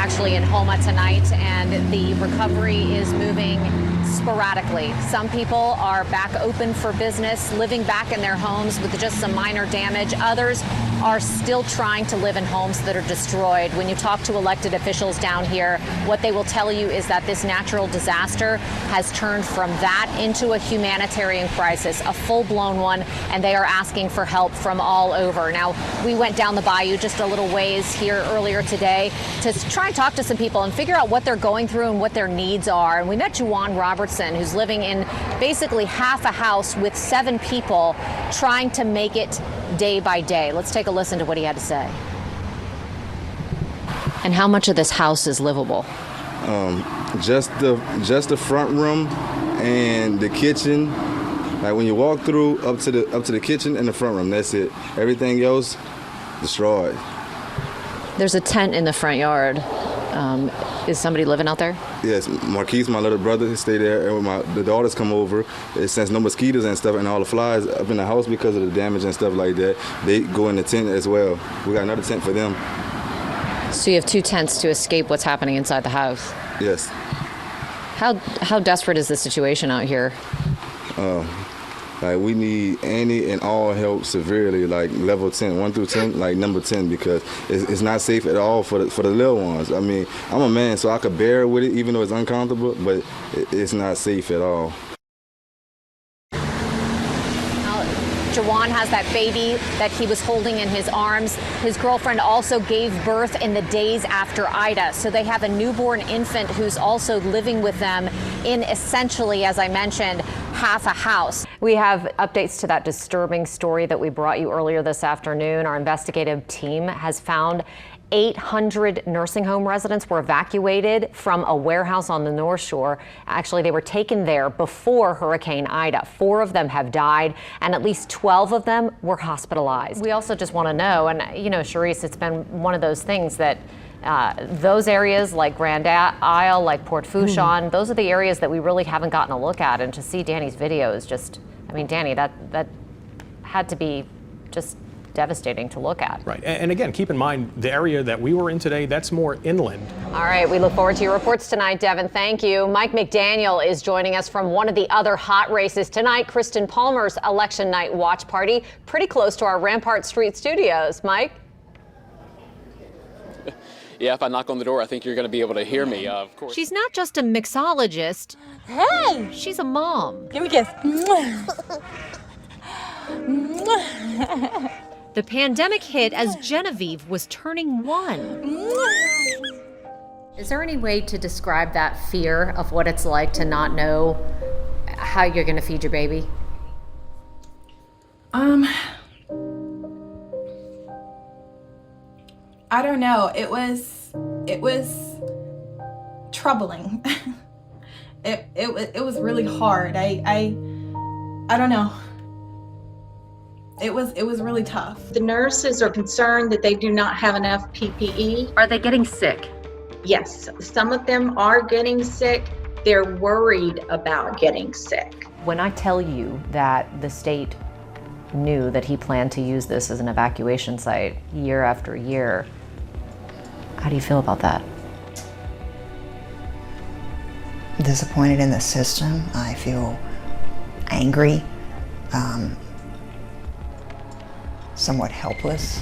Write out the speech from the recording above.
actually in Houma tonight, and the recovery is moving sporadically. Some people are back open for business, living back in their homes with just some minor damage. Others are still trying to live in homes that are destroyed. When you talk to elected officials down here, what they will tell you is that this natural disaster has turned from that into a humanitarian crisis, a full-blown one, and they are asking for help from all over. Now, we went down the bayou just a little ways here earlier today to try and talk to some people and figure out what they're going through and what their needs are. And we met Juwan Robertson, who's living in basically half a house with 7 people, trying to make it day by day. Let's take a listen to what he had to say. And how much of this house is livable? Just the front room and the kitchen. Like when you walk through up to the kitchen and the front room, that's it. Everything else destroyed. There's a tent in the front yard. Is somebody living out there? Yes, Marquise, my little brother, stay there, and when the daughters come over, since no mosquitoes and stuff and all the flies up in the house because of the damage and stuff like that, they go in the tent as well. We got another tent for them. So you have 2 tents to escape what's happening inside the house? Yes. How desperate is the situation out here? Like we need any and all help severely, like level 10, 1 through 10, like number 10, because it's not safe at all for the little ones. I mean, I'm a man, so I could bear with it, even though it's uncomfortable, but it's not safe at all. Juwan has that baby that he was holding in his arms. His girlfriend also gave birth in the days after Ida. So they have a newborn infant who's also living with them in essentially, as I mentioned, half a house. We have updates to that disturbing story that we brought you earlier this afternoon. Our investigative team has found 800 nursing home residents were evacuated from a warehouse on the North Shore. Actually, they were taken there before Hurricane Ida. 4 of them have died, and at least 12 of them were hospitalized. We also just want to know, and you know, Charisse, it's been one of those things that those areas like Grand Isle, like Port Fourchon, those are the areas that we really haven't gotten a look at. And to see Danny's video is just, I mean, Danny, that had to be just devastating to look at. Right, and again, keep in mind, the area that we were in today, that's more inland. All right, we look forward to your reports tonight, Devin. Thank you. Mike McDaniel is joining us from one of the other hot races tonight, Kristen Palmer's election night watch party, pretty close to our Rampart Street studios. Mike? Yeah, if I knock on the door, I think you're going to be able to hear me, of course. She's not just a mixologist. Hey! She's a mom. Give me a kiss. The pandemic hit as Genevieve was turning 1. Is there any way to describe that fear of what it's like to not know how you're going to feed your baby? I don't know. It was troubling. It was really hard. I don't know. It was really tough. The nurses are concerned that they do not have enough PPE. Are they getting sick? Yes, some of them are getting sick. They're worried about getting sick. When I tell you that the state knew that he planned to use this as an evacuation site year after year, how do you feel about that? Disappointed in the system. I feel angry, somewhat helpless.